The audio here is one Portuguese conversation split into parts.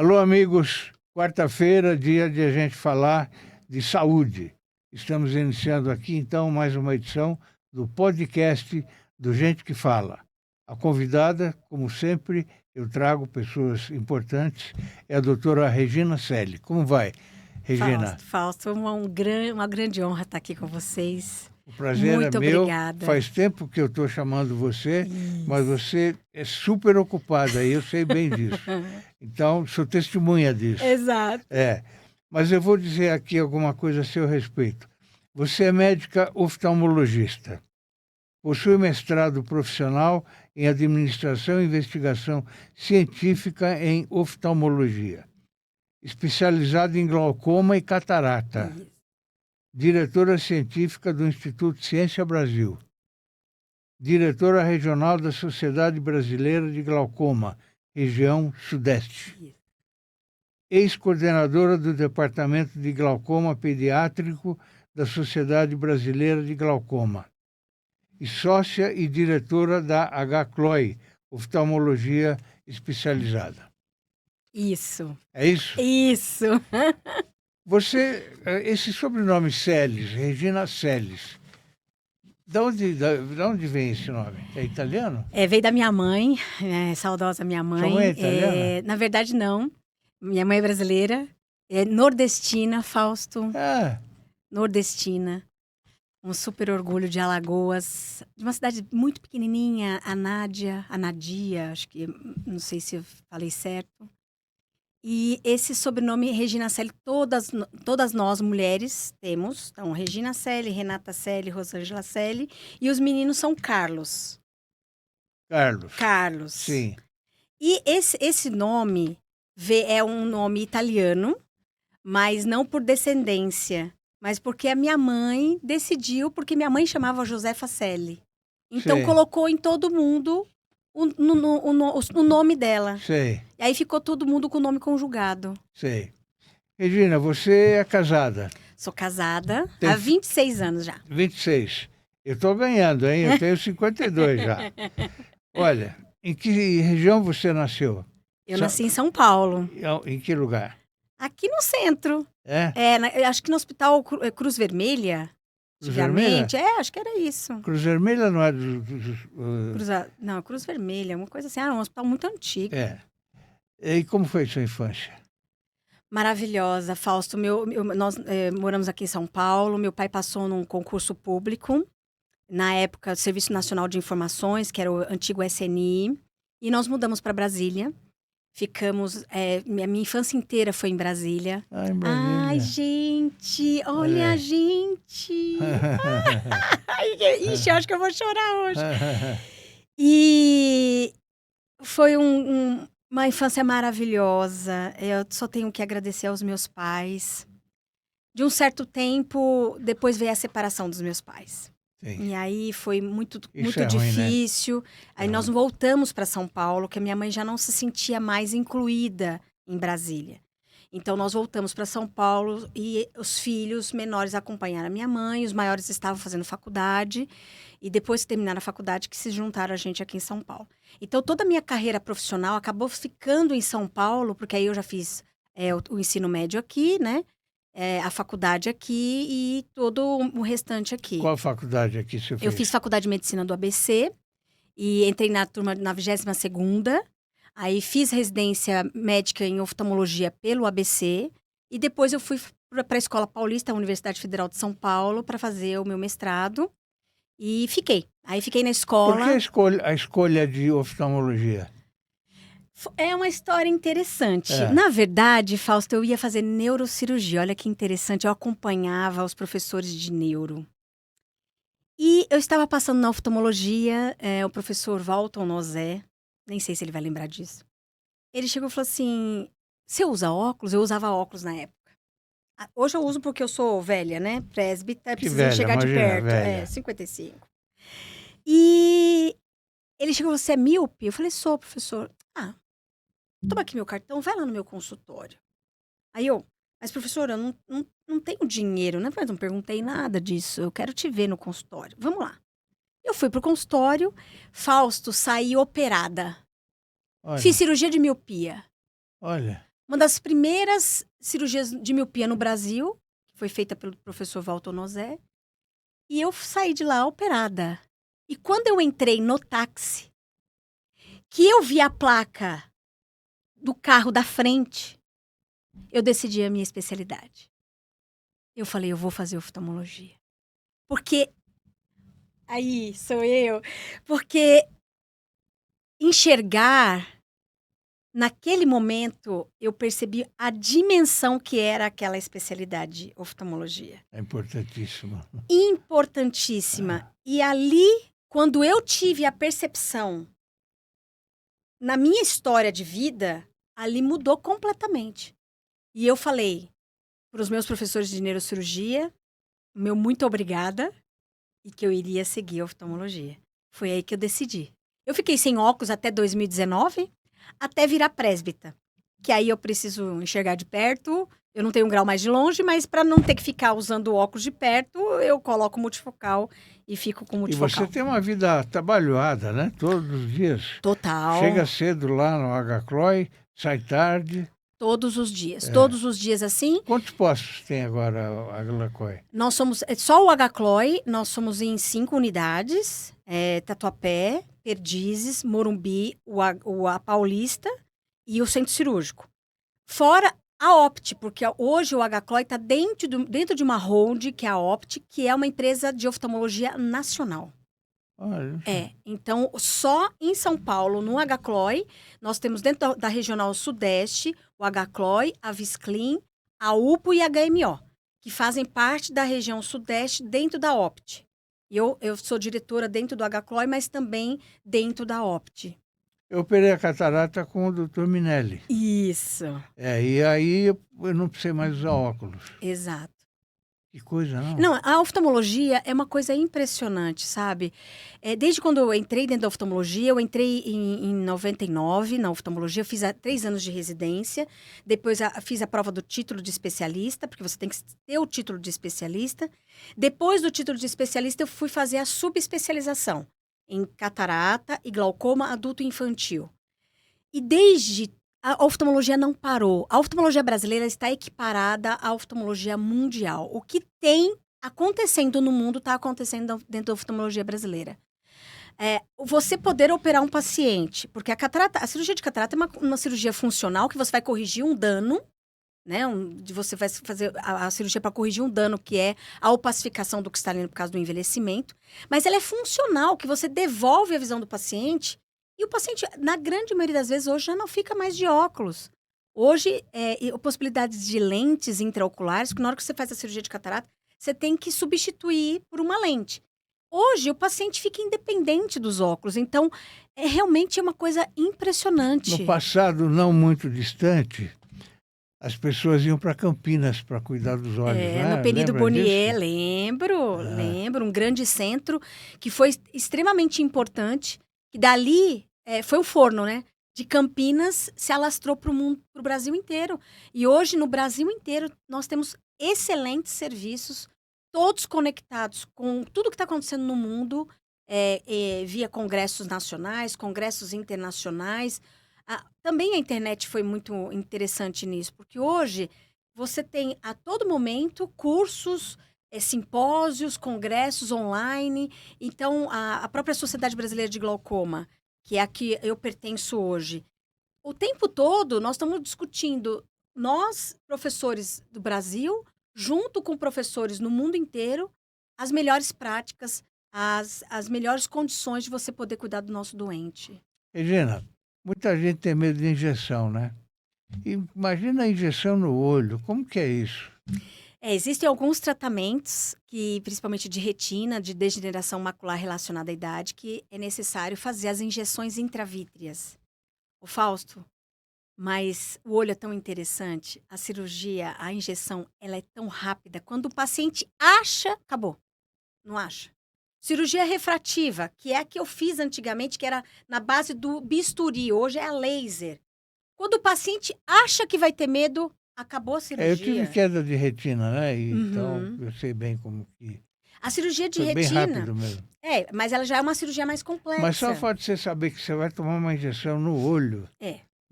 Alô, amigos. Quarta-feira, dia de a gente falar de saúde. Estamos iniciando aqui, então, mais uma edição do podcast do Gente que Fala. A convidada, como sempre, eu trago pessoas importantes, é a doutora Regina Selle. Como vai, Regina? Fausto, uma grande honra estar aqui com vocês. O prazer Muito é meu. obrigada. Faz tempo que eu estou chamando você, mas você é super ocupada e eu sei bem disso. Então, sou testemunha disso. Exato. Mas eu vou dizer aqui alguma coisa a seu respeito. Você é médica oftalmologista. Possui mestrado profissional em Administração e Investigação Científica em Oftalmologia. Especializada em glaucoma e catarata. Diretora científica do Instituto Ciência Brasil. Diretora regional da Sociedade Brasileira de Glaucoma, região Sudeste. Ex-coordenadora do Departamento de Glaucoma Pediátrico da Sociedade Brasileira de Glaucoma. E sócia e diretora da HCLOI, Oftalmologia Especializada. Isso. É isso? Isso. Você, esse sobrenome Selles, Regina Selles, de onde vem esse nome? É italiano? Veio da minha mãe, saudosa minha mãe. Sua mãe é italiana? Na verdade, não. Minha mãe é brasileira, é nordestina, Fausto. Nordestina. Um super orgulho de Alagoas, de uma cidade muito pequenininha, Anadia, acho que, não sei se eu falei certo. E esse sobrenome, Regina Selle, todas nós mulheres temos. Então, Regina Selle, Renata Selle, Rosângela Selle. E os meninos são Carlos. Carlos. Sim. E esse nome é um nome italiano, mas não por descendência. Mas porque a minha mãe decidiu, porque minha mãe chamava Josefa Selle. Então, colocou em todo mundo o nome dela. Sei. E aí ficou todo mundo com o nome conjugado. Sei. Regina, você é casada? Sou casada há 26 anos já. 26. Eu estou ganhando, hein? Eu tenho 52 já. Olha, em que região você nasceu? Eu nasci em São Paulo. Em que lugar? Aqui no centro. É? Acho que no Hospital Cruz Vermelha. Cruz Vermelha? Acho que era isso. Cruz Vermelha não é Não, Cruz Vermelha, uma coisa assim. Um hospital muito antigo. E como foi sua infância? Maravilhosa, Fausto. Nós moramos aqui em São Paulo. Meu pai passou num concurso público. Na época, Serviço Nacional de Informações, que era o antigo SNI. E nós mudamos para Brasília. Ficamos... minha infância inteira foi em Brasília. Em Brasília. Ai, gente! Olha a gente! Ixi, eu acho que eu vou chorar hoje. E foi uma infância maravilhosa. Eu só tenho que agradecer aos meus pais. De um certo tempo, depois veio a separação dos meus pais. Sim. E aí foi muito Ruim, difícil. né? Aí nós voltamos para São Paulo, que a minha mãe já não se sentia mais incluída em Brasília. Então nós voltamos para São Paulo e os filhos menores acompanharam a minha mãe, os maiores estavam fazendo faculdade. E depois que terminaram a faculdade, que se juntaram a gente aqui em São Paulo. Então toda a minha carreira profissional acabou ficando em São Paulo, porque aí eu já fiz o ensino médio aqui, né? A faculdade aqui e todo o restante aqui. Qual faculdade aqui você fez? Eu fiz faculdade de medicina do ABC e entrei na turma na 22ª. Aí fiz residência médica em oftalmologia pelo ABC. E depois eu fui para a Escola Paulista, a Universidade Federal de São Paulo, para fazer o meu mestrado. E fiquei. Aí fiquei na escola. Por que a escolha de oftalmologia? É uma história interessante. Na verdade, Fausto, eu ia fazer neurocirurgia. Olha que interessante. Eu acompanhava os professores de neuro. E eu estava passando na oftalmologia, o professor Walton Nozé, nem sei se ele vai lembrar disso. Ele chegou e falou assim, você usa óculos? Eu usava óculos na época. Hoje eu uso porque eu sou velha, né? Presbítera, precisa chegar de perto. Velha. 55. E ele chegou e falou, você é míope? Eu falei, sou, professor. Toma aqui meu cartão, vai lá no meu consultório. Aí mas professora, eu não tenho dinheiro, né? Mas não perguntei nada disso, eu quero te ver no consultório. Vamos lá. Eu fui pro consultório, Fausto, saí operada. Olha. Fiz cirurgia de miopia. Olha. Uma das primeiras cirurgias de miopia no Brasil, que foi feita pelo professor Walter Nozé, e eu saí de lá operada. E quando eu entrei no táxi, que eu vi a placa do carro da frente, eu decidi a minha especialidade. Eu falei, eu vou fazer oftalmologia. Porque, aí sou eu, porque enxergar, naquele momento, eu percebi a dimensão que era aquela especialidade de oftalmologia. É importantíssimo. Importantíssima. E ali, quando eu tive a percepção, na minha história de vida, ali mudou completamente. E eu falei para os meus professores de neurocirurgia, meu muito obrigada, e que eu iria seguir a oftalmologia. Foi aí que eu decidi. Eu fiquei sem óculos até 2019, até virar presbita. Que aí eu preciso enxergar de perto, eu não tenho um grau mais de longe, mas para não ter que ficar usando óculos de perto, eu coloco multifocal e fico com E multifocal. você tem uma vida trabalhada, né? Todos os dias. Total. Chega cedo lá no HCLOI, sai tarde. Todos os dias. Todos os dias assim. Quantos postos tem agora a HCLOI? Nós somos, só o HCLOI, nós somos em 5 unidades. Tatuapé, Perdizes, Morumbi, a Paulista e o Centro Cirúrgico. Fora a Opt, porque hoje o HCLOI está dentro de uma hold, que é a Opt, que é uma empresa de oftalmologia nacional. Olha. Então, só em São Paulo, no HCLOI, nós temos dentro da Regional Sudeste, o HCLOI, a Visclean, a UPO e a HMO, que fazem parte da região Sudeste dentro da Opt. Eu sou diretora dentro do HCLOI, mas também dentro da Opt. Eu operei a catarata com o Dr. Minelli. Isso. E aí eu não precisei mais usar óculos. Exato. Que coisa, não? Não, a oftalmologia é uma coisa impressionante, sabe? Desde quando eu entrei dentro da oftalmologia, eu entrei em 99 na oftalmologia, eu fiz 3 anos de residência, depois fiz a prova do título de especialista, porque você tem que ter o título de especialista. Depois do título de especialista, eu fui fazer a subespecialização em catarata e glaucoma adulto e infantil. E desde a oftalmologia não parou. A oftalmologia brasileira está equiparada à oftalmologia mundial. O que tem acontecendo no mundo está acontecendo dentro da oftalmologia brasileira. Você poder operar um paciente, porque a cirurgia de catarata é uma cirurgia funcional que você vai corrigir um dano, né? Você vai fazer a cirurgia para corrigir um dano que é a opacificação do cristalino por causa do envelhecimento. Mas ela é funcional, que você devolve a visão do paciente. E o paciente, na grande maioria das vezes, hoje já não fica mais de óculos. Hoje, possibilidades de lentes intraoculares, que na hora que você faz a cirurgia de catarata, você tem que substituir por uma lente. Hoje, o paciente fica independente dos óculos. Então, realmente é uma coisa impressionante. No passado, não muito distante, as pessoas iam para Campinas para cuidar dos olhos, né? No Penído Lembra Bonier, disso? lembro. Um grande centro que foi extremamente importante. E dali, foi o forno, né? De Campinas se alastrou para o Brasil inteiro. E hoje, no Brasil inteiro, nós temos excelentes serviços, todos conectados com tudo que está acontecendo no mundo, via congressos nacionais, congressos internacionais. Também a internet foi muito interessante nisso, porque hoje você tem a todo momento cursos, simpósios, congressos online. Então, a própria Sociedade Brasileira de Glaucoma, que é a que eu pertenço hoje, o tempo todo nós estamos discutindo, nós, professores do Brasil, junto com professores no mundo inteiro, as melhores práticas, as melhores condições de você poder cuidar do nosso doente. Regina, muita gente tem medo de injeção, né? Imagina a injeção no olho, como que é isso? Existem alguns tratamentos, principalmente de retina, de degeneração macular relacionada à idade, que é necessário fazer as injeções intravítreas. O Fausto, mas o olho é tão interessante, a cirurgia, a injeção, ela é tão rápida. Quando o paciente acha, acabou. Não acha. Cirurgia refrativa, que é a que eu fiz antigamente, que era na base do bisturi, hoje é a laser. Quando o paciente acha que vai ter medo, acabou a cirurgia. Eu tive queda de retina, né? Então, eu sei bem como que... A cirurgia de Foi retina... bem rápido mesmo. Mas ela já é uma cirurgia mais complexa. Mas só o fato de você saber que você vai tomar uma injeção no olho,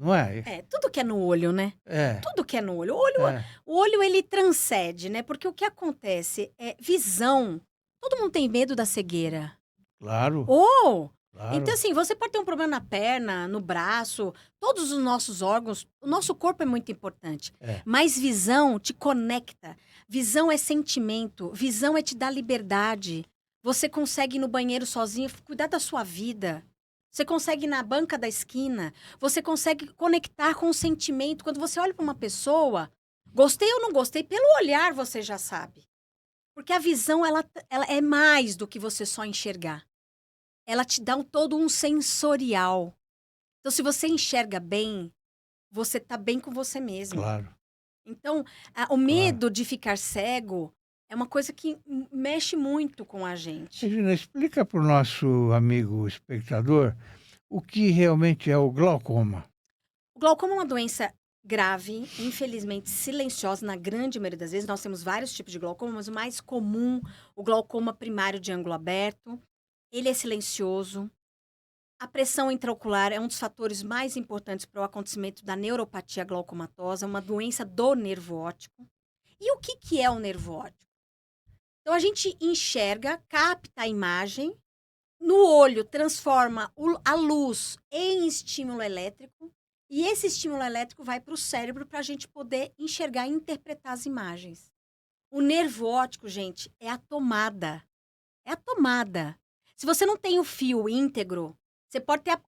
não é? Tudo que é no olho, né? É, Tudo que é no olho. O olho, ele transcende, né? Porque o que acontece é visão. Todo mundo tem medo da cegueira. claro, Ou, então claro. assim, você pode ter um problema na perna, no braço, todos os nossos órgãos, o nosso corpo é muito importante. É. Mas visão te conecta. Visão é sentimento, visão é te dar liberdade. Você consegue ir no banheiro sozinho, cuidar da sua vida. Você consegue ir na banca da esquina, você consegue conectar com o sentimento. Quando você olha para uma pessoa, gostei ou não gostei, pelo olhar você já sabe. Porque a visão, ela é mais do que você só enxergar. Ela te dá todo um sensorial. Então, se você enxerga bem, você tá bem com você mesmo. Claro. Então, o medo de ficar cego é uma coisa que mexe muito com a gente. Regina, explica para o nosso amigo espectador o que realmente é o glaucoma. O glaucoma é uma doença grave, infelizmente silenciosa na grande maioria das vezes. Nós temos vários tipos de glaucoma, mas o mais comum, o glaucoma primário de ângulo aberto. Ele é silencioso. A pressão intraocular é um dos fatores mais importantes para o acontecimento da neuropatia glaucomatosa, uma doença do nervo óptico. E o que é o nervo óptico? Então, a gente enxerga, capta a imagem, no olho transforma a luz em estímulo elétrico, e esse estímulo elétrico vai para o cérebro para a gente poder enxergar e interpretar as imagens. O nervo óptico, gente, é a tomada. É a tomada. Se você não tem o fio íntegro, você pode ter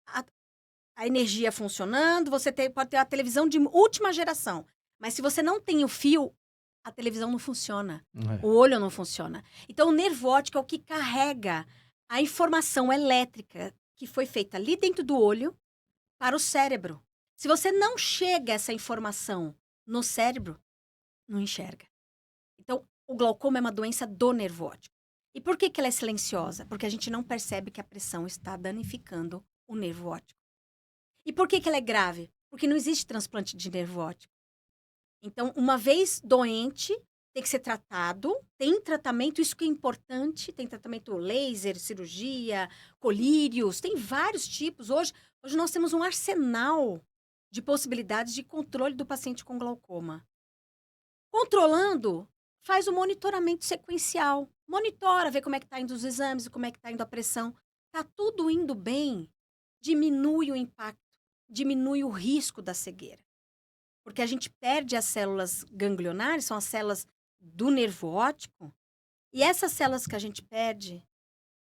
a energia funcionando, pode ter a televisão de última geração. Mas se você não tem o fio, a televisão não funciona. O olho não funciona. Então, o nervo óptico é o que carrega a informação elétrica que foi feita ali dentro do olho para o cérebro. Se você não chega essa informação no cérebro, não enxerga. Então, o glaucoma é uma doença do nervo óptico. E por que ela é silenciosa? Porque a gente não percebe que a pressão está danificando o nervo óptico. E por que ela é grave? Porque não existe transplante de nervo óptico. Então, uma vez doente, tem que ser tratado. Tem tratamento, isso que é importante. Tem tratamento laser, cirurgia, colírios. Tem vários tipos. Hoje nós temos um arsenal de possibilidades de controle do paciente com glaucoma. Controlando, faz o monitoramento sequencial. Monitora, vê como é que está indo os exames, como é que está indo a pressão. Está tudo indo bem, diminui o impacto, diminui o risco da cegueira. Porque a gente perde as células ganglionares, são as células do nervo óptico, e essas células que a gente perde,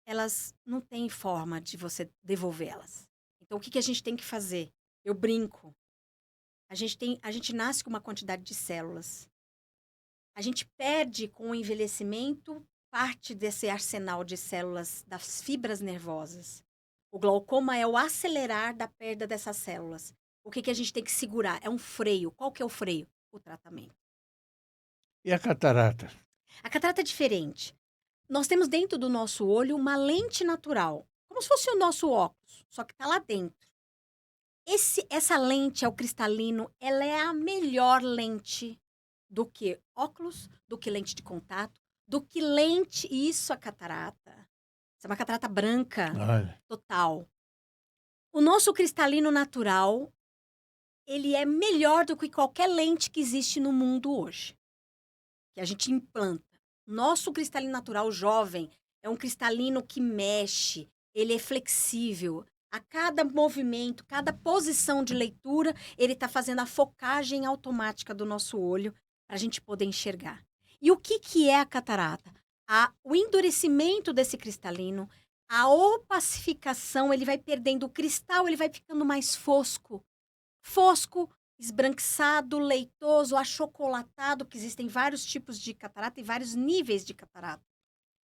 elas não têm forma de você devolvê-las. Então, o que a gente tem que fazer? Eu brinco. A gente nasce com uma quantidade de células. A gente perde com o envelhecimento parte desse arsenal de células das fibras nervosas. O glaucoma é o acelerar da perda dessas células. O que a gente tem que segurar? É um freio. Qual que é o freio? O tratamento. E a catarata? A catarata é diferente. Nós temos dentro do nosso olho uma lente natural, como se fosse o nosso óculos, só que está lá dentro. Essa lente é o cristalino, ela é a melhor lente do que óculos, do que lente de contato, do que lente, isso a catarata. Isso é uma catarata branca, total. O nosso cristalino natural, ele é melhor do que qualquer lente que existe no mundo hoje, que a gente implanta. Nosso cristalino natural jovem é um cristalino que mexe, ele é flexível. A cada movimento, cada posição de leitura, ele está fazendo a focagem automática do nosso olho para a gente poder enxergar. E o que é a catarata? O endurecimento desse cristalino, a opacificação, ele vai perdendo o cristal, ele vai ficando mais fosco. Fosco, esbranquiçado, leitoso, achocolatado, que existem vários tipos de catarata e vários níveis de catarata.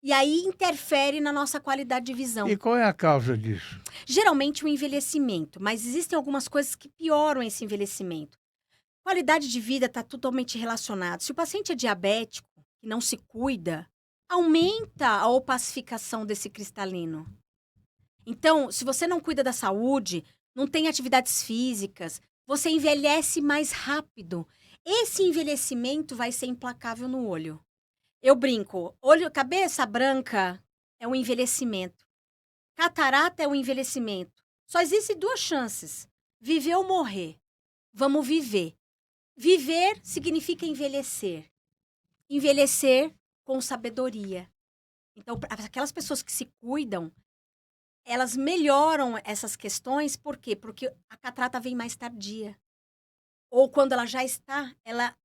E aí interfere na nossa qualidade de visão. E qual é a causa disso? Geralmente o envelhecimento, mas existem algumas coisas que pioram esse envelhecimento. Qualidade de vida está totalmente relacionado. Se o paciente é diabético e não se cuida, aumenta a opacificação desse cristalino. Então, se você não cuida da saúde, não tem atividades físicas, você envelhece mais rápido. Esse envelhecimento vai ser implacável no olho. Eu brinco, cabeça branca é um envelhecimento. Catarata é um envelhecimento. Só existem duas chances, viver ou morrer. Vamos viver. Viver significa envelhecer. Envelhecer com sabedoria. Então, aquelas pessoas que se cuidam, elas melhoram essas questões, por quê? Porque a catarata vem mais tardia. Ou quando ela já está, ela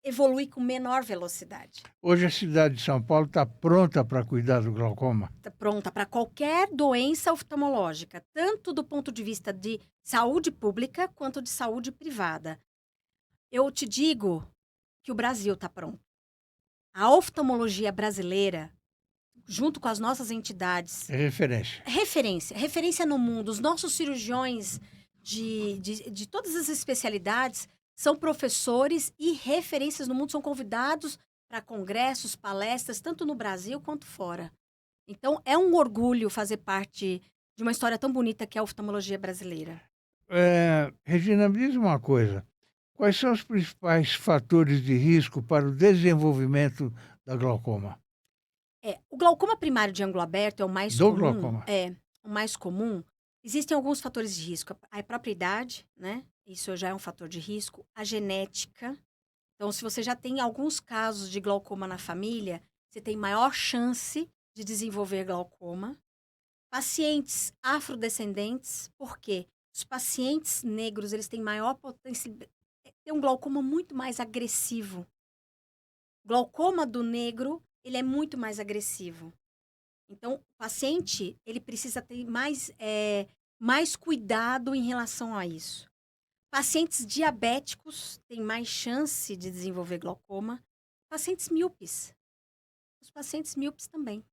evolui com menor velocidade. Hoje a cidade de São Paulo está pronta para cuidar do glaucoma? Está pronta para qualquer doença oftalmológica, tanto do ponto de vista de saúde pública quanto de saúde privada. Eu te digo que o Brasil está pronto. A oftalmologia brasileira, junto com as nossas entidades, É referência. referência no mundo. Os nossos cirurgiões de todas as especialidades são professores e referências no mundo, são convidados para congressos, palestras, tanto no Brasil quanto fora. Então, é um orgulho fazer parte de uma história tão bonita que é a oftalmologia brasileira. Regina, me diz uma coisa. Quais são os principais fatores de risco para o desenvolvimento da glaucoma? O glaucoma primário de ângulo aberto é o mais Do comum. glaucoma. É, o mais comum. Existem alguns fatores de risco. A própria idade, né? Isso já é um fator de risco. A genética. Então, se você já tem alguns casos de glaucoma na família, você tem maior chance de desenvolver glaucoma. Pacientes afrodescendentes, por quê? Os pacientes negros, eles têm maior potência, tem um glaucoma muito mais agressivo. O glaucoma do negro, ele é muito mais agressivo. Então, o paciente, ele precisa ter mais cuidado em relação a isso. Pacientes diabéticos têm mais chance de desenvolver glaucoma. Pacientes míopes. Os pacientes míopes também.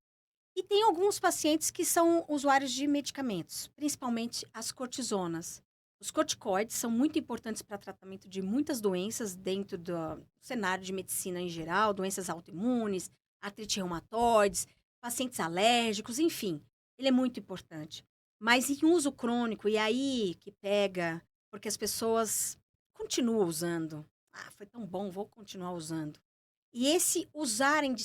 E tem alguns pacientes que são usuários de medicamentos, principalmente as cortisonas. Os corticoides são muito importantes para tratamento de muitas doenças dentro do cenário de medicina em geral, doenças autoimunes, artrite reumatoides, pacientes alérgicos, enfim. Ele é muito importante. Mas em uso crônico, e aí que pega, porque as pessoas continuam usando. Ah, foi tão bom, vou continuar usando. E esse usarem,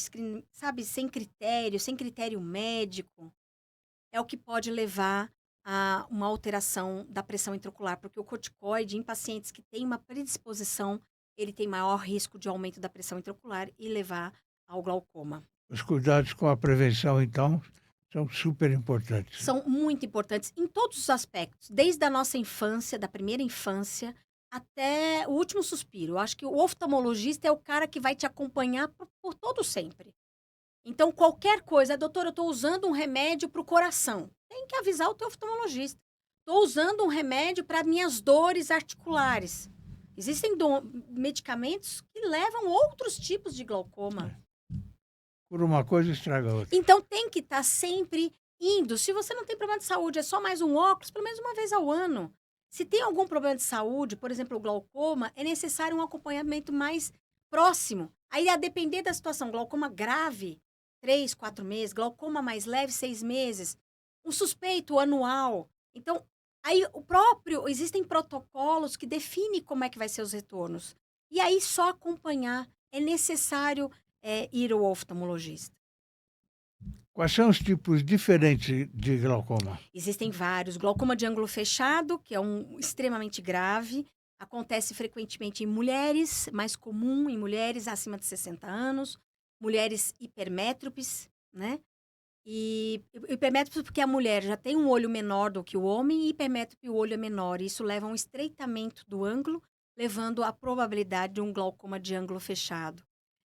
sabe, sem critério médico, é o que pode levar a uma alteração da pressão intraocular, porque o corticoide, em pacientes que têm uma predisposição, ele tem maior risco de aumento da pressão intraocular e levar ao glaucoma. Os cuidados com a prevenção, então, são super importantes. São muito importantes em todos os aspectos, desde a nossa infância, da primeira infância, até o último suspiro. Eu acho que o oftalmologista é o cara que vai te acompanhar por todo sempre. Então, qualquer coisa, doutora, eu estou usando um remédio para o coração. Tem que avisar o teu oftalmologista. Estou usando um remédio para minhas dores articulares. Existem medicamentos que levam outros tipos de glaucoma. Por uma coisa estraga a outra. Então, tem que estar sempre indo. Se você não tem problema de saúde, é só mais um óculos, pelo menos uma vez ao ano. Se tem algum problema de saúde, por exemplo, o glaucoma, é necessário um acompanhamento mais próximo. Aí, a depender da situação, glaucoma grave, 3, 4 meses, glaucoma mais leve, 6 meses, um suspeito anual. Então, aí existem protocolos que definem como é que vai ser os retornos. E aí, só acompanhar. É necessário ir ao oftalmologista. Quais são os tipos diferentes de glaucoma? Existem vários. Glaucoma de ângulo fechado, que é extremamente grave. Acontece frequentemente em mulheres, mais comum em mulheres acima de 60 anos. Mulheres hipermétropes, né? E hipermétropes porque a mulher já tem um olho menor do que o homem e hipermétrope o olho é menor. E isso leva a um estreitamento do ângulo, levando à probabilidade de um glaucoma de ângulo fechado.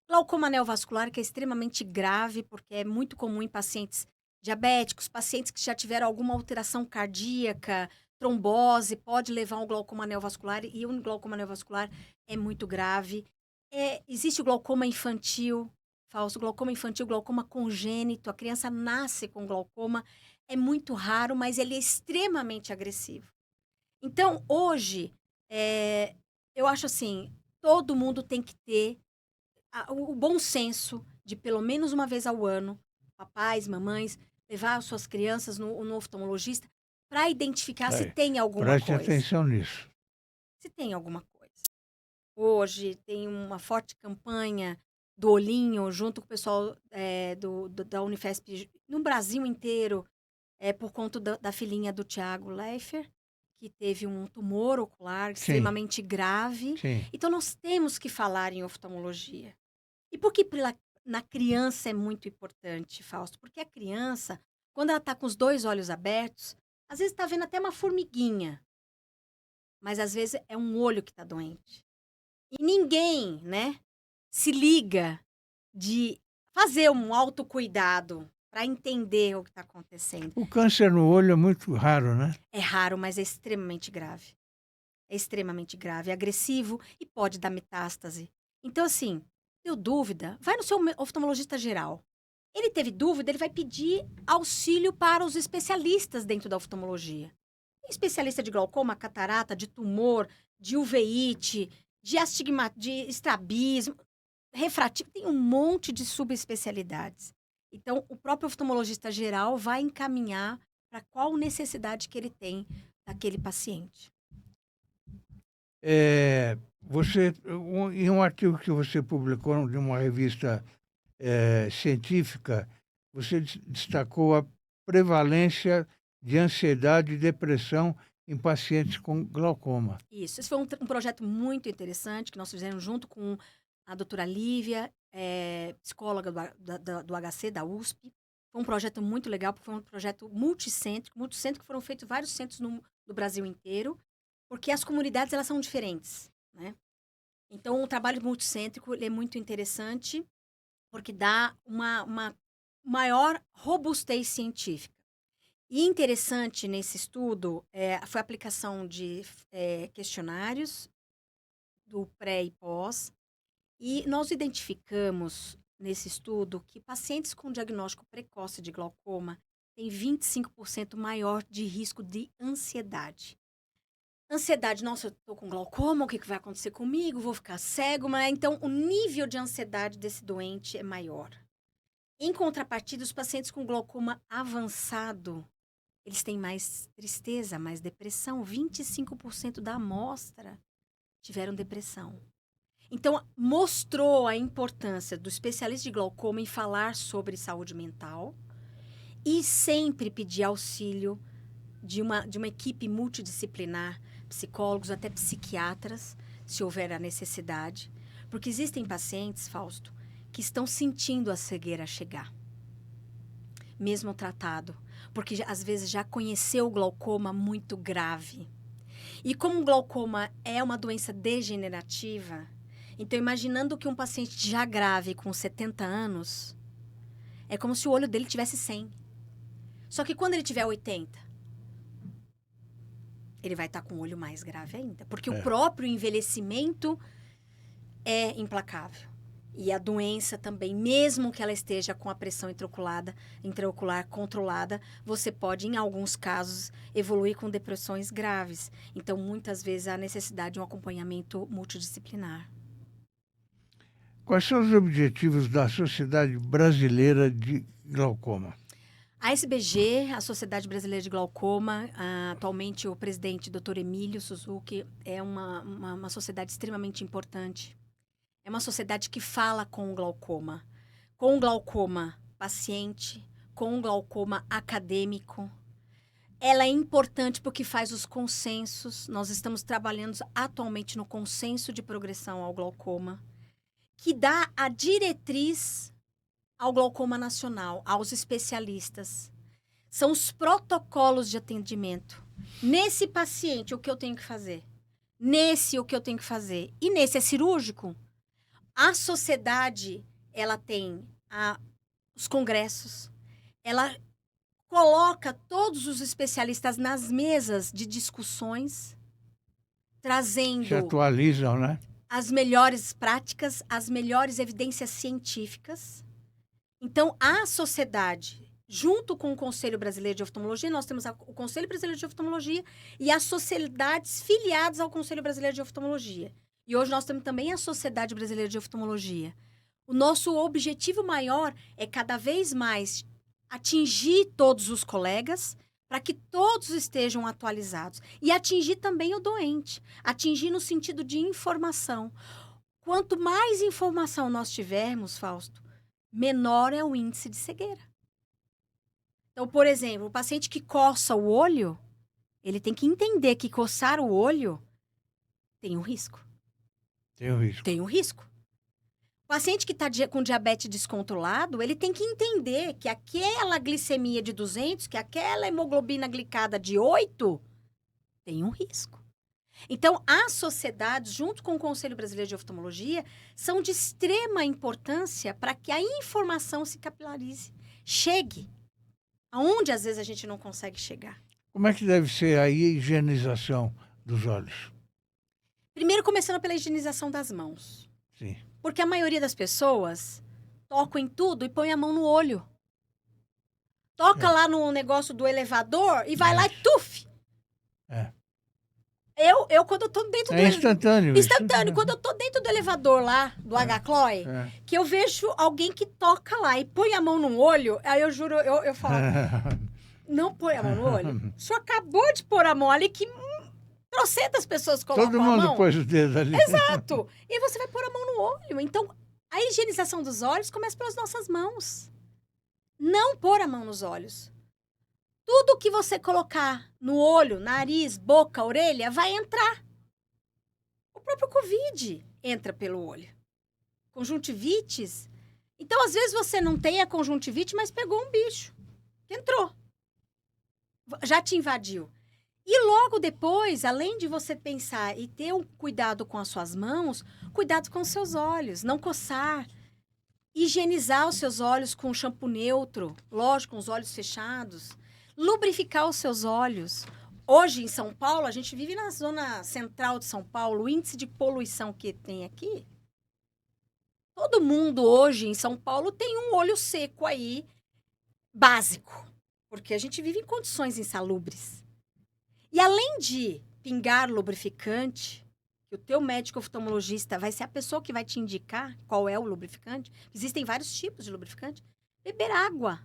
Glaucoma neovascular, que é extremamente grave, porque é muito comum em pacientes diabéticos, pacientes que já tiveram alguma alteração cardíaca, trombose, pode levar ao glaucoma neovascular, e o glaucoma neovascular é muito grave. Existe o glaucoma infantil, falso glaucoma infantil, glaucoma congênito, a criança nasce com glaucoma, é muito raro, mas ele é extremamente agressivo. Então, hoje, eu acho assim, todo mundo tem que ter o bom senso de, pelo menos uma vez ao ano, papais, mamães, levar as suas crianças no oftalmologista para identificar se tem alguma Preste coisa. atenção nisso. Se tem alguma coisa. Hoje tem uma forte campanha do olhinho, junto com o pessoal da Unifesp, no Brasil inteiro, por conta da filhinha do Tiago Leifert, que teve um tumor ocular Sim. extremamente grave. Sim. Então, nós temos que falar em oftalmologia. E por que na criança é muito importante, Fausto? Porque a criança, quando ela está com os 2 olhos abertos, às vezes está vendo até uma formiguinha, mas às vezes é um olho que está doente. E ninguém, né, se liga de fazer um autocuidado para entender o que está acontecendo. O câncer no olho é muito raro, né? É raro, mas é extremamente grave. É extremamente grave, é agressivo e pode dar metástase. Então, assim, deu dúvida, vai no seu oftalmologista geral. Ele teve dúvida, ele vai pedir auxílio para os especialistas dentro da oftalmologia. Tem especialista de glaucoma, catarata, de tumor, de uveíte, de de estrabismo, refrativo, tem um monte de subespecialidades. Então, o próprio oftalmologista geral vai encaminhar para qual necessidade que ele tem daquele paciente. Em um artigo que você publicou de uma revista científica, você destacou a prevalência de ansiedade e depressão em pacientes com glaucoma. Isso. Esse foi um projeto muito interessante que nós fizemos junto com a doutora Lívia, psicóloga do HC, da USP. Foi um projeto muito legal, porque foi um projeto multicêntrico, que foram feitos vários centros no Brasil inteiro, porque as comunidades elas são diferentes, né? Então, o trabalho multicêntrico ele é muito interessante, porque dá uma maior robustez científica. E interessante nesse estudo foi a aplicação de questionários do pré e pós. E nós identificamos nesse estudo que pacientes com diagnóstico precoce de glaucoma têm 25% maior de risco de ansiedade. Ansiedade, nossa, eu tô com glaucoma, o que vai acontecer comigo? Vou ficar cego, mas então o nível de ansiedade desse doente é maior. Em contrapartida, os pacientes com glaucoma avançado, eles têm mais tristeza, mais depressão. 25% da amostra tiveram depressão. Então, mostrou a importância do especialista de glaucoma em falar sobre saúde mental e sempre pedir auxílio de uma equipe multidisciplinar, psicólogos, até psiquiatras, se houver a necessidade. Porque existem pacientes, Fausto, que estão sentindo a cegueira chegar, mesmo tratado, porque às vezes já conheceu o glaucoma muito grave. E como o glaucoma é uma doença degenerativa, então imaginando que um paciente já grave com 70 anos, é como se o olho dele tivesse 100. Só que quando ele tiver 80, ele vai estar com o olho mais grave ainda, porque o próprio envelhecimento é implacável. E a doença também, mesmo que ela esteja com a pressão intraocular controlada, você pode, em alguns casos, evoluir com depressões graves. Então, muitas vezes, há necessidade de um acompanhamento multidisciplinar. Quais são os objetivos da Sociedade Brasileira de Glaucoma? A SBG, a Sociedade Brasileira de Glaucoma, atualmente o presidente, Dr. Emílio Suzuki, é uma sociedade extremamente importante. É uma sociedade que fala com o glaucoma paciente, com o glaucoma acadêmico. Ela é importante porque faz os consensos. Nós estamos trabalhando atualmente no consenso de progressão ao glaucoma, que dá a diretriz ao glaucoma nacional, aos especialistas. São os protocolos de atendimento. Nesse paciente, o que eu tenho que fazer? Nesse, o que eu tenho que fazer? E nesse é cirúrgico? A sociedade, ela tem os congressos, ela coloca todos os especialistas nas mesas de discussões, trazendo... Se atualizam, né? As melhores práticas, as melhores evidências científicas. Então, a sociedade, junto com o Conselho Brasileiro de Oftalmologia, nós temos o Conselho Brasileiro de Oftalmologia e as sociedades filiadas ao Conselho Brasileiro de Oftalmologia. E hoje nós temos também a Sociedade Brasileira de Oftalmologia. O nosso objetivo maior é cada vez mais atingir todos os colegas para que todos estejam atualizados. E atingir também o doente. Atingir no sentido de informação. Quanto mais informação nós tivermos, Fausto, menor é o índice de cegueira. Então, por exemplo, o paciente que coça o olho, Ele tem que entender que coçar o olho tem um risco. Tem o risco. Tem um risco. O paciente que está com diabetes descontrolado, ele tem que entender que aquela glicemia de 200, que aquela hemoglobina glicada de 8, tem um risco. Então, as sociedades, junto com o Conselho Brasileiro de Oftalmologia, são de extrema importância para que a informação se capilarize, chegue aonde às vezes a gente não consegue chegar. Como é que deve ser a higienização dos olhos? Primeiro, começando pela higienização das mãos. Sim. Porque a maioria das pessoas toca em tudo e põe a mão no olho. Toca lá no negócio do elevador e vai lá e tuf! É. Eu quando eu tô dentro do Instantâneo. Instantâneo. Quando eu tô dentro do elevador lá, do H-Chloe, que eu vejo alguém que toca lá e põe a mão no olho, aí eu juro, eu falo, não põe a mão no olho? O senhor acabou de pôr a mão ali que trocentas pessoas colocam Todo a mão. mundo pôs o dedo ali. Exato. E você vai pôr a mão no olho. Então, a higienização dos olhos começa pelas nossas mãos. Não pôr a mão nos olhos. Tudo que você colocar no olho, nariz, boca, orelha, vai entrar. O próprio Covid entra pelo olho. Conjuntivites. Então, às vezes, você não tem a conjuntivite, mas pegou um bicho que entrou. Já te invadiu. E logo depois, além de você pensar e ter um cuidado com as suas mãos, cuidado com os seus olhos, não coçar. Higienizar os seus olhos com shampoo neutro, lógico, com os olhos fechados. Lubrificar os seus olhos. Hoje, em São Paulo, a gente vive na zona central de São Paulo, o índice de poluição que tem aqui. Todo mundo hoje em São Paulo tem um olho seco aí, básico. Porque a gente vive em condições insalubres. E além de pingar lubrificante, que o teu médico oftalmologista vai ser a pessoa que vai te indicar qual é o lubrificante, existem vários tipos de lubrificante, beber água.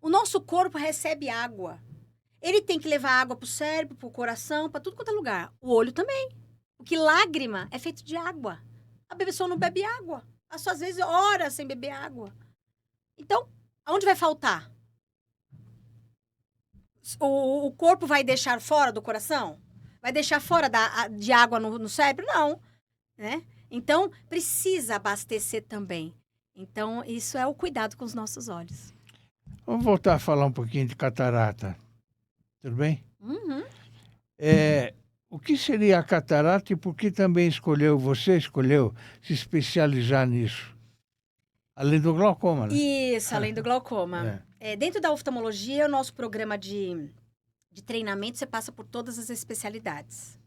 O nosso corpo recebe água. Ele tem que levar água para o cérebro, para o coração, para tudo quanto é lugar. O olho também. Porque lágrima é feito de água. A pessoa não bebe água. Passa, às vezes, horas sem beber água. Então, aonde vai faltar? O corpo vai deixar fora do coração? Vai deixar fora de água no cérebro? Não. Né? Então, precisa abastecer também. Então, isso é o cuidado com os nossos olhos. Vamos voltar a falar um pouquinho de catarata. Tudo bem? Uhum. O que seria a catarata e por que também você escolheu se especializar nisso? Além do glaucoma, né? Isso, além do glaucoma. Dentro da oftalmologia, o nosso programa de treinamento, você passa por todas as especialidades.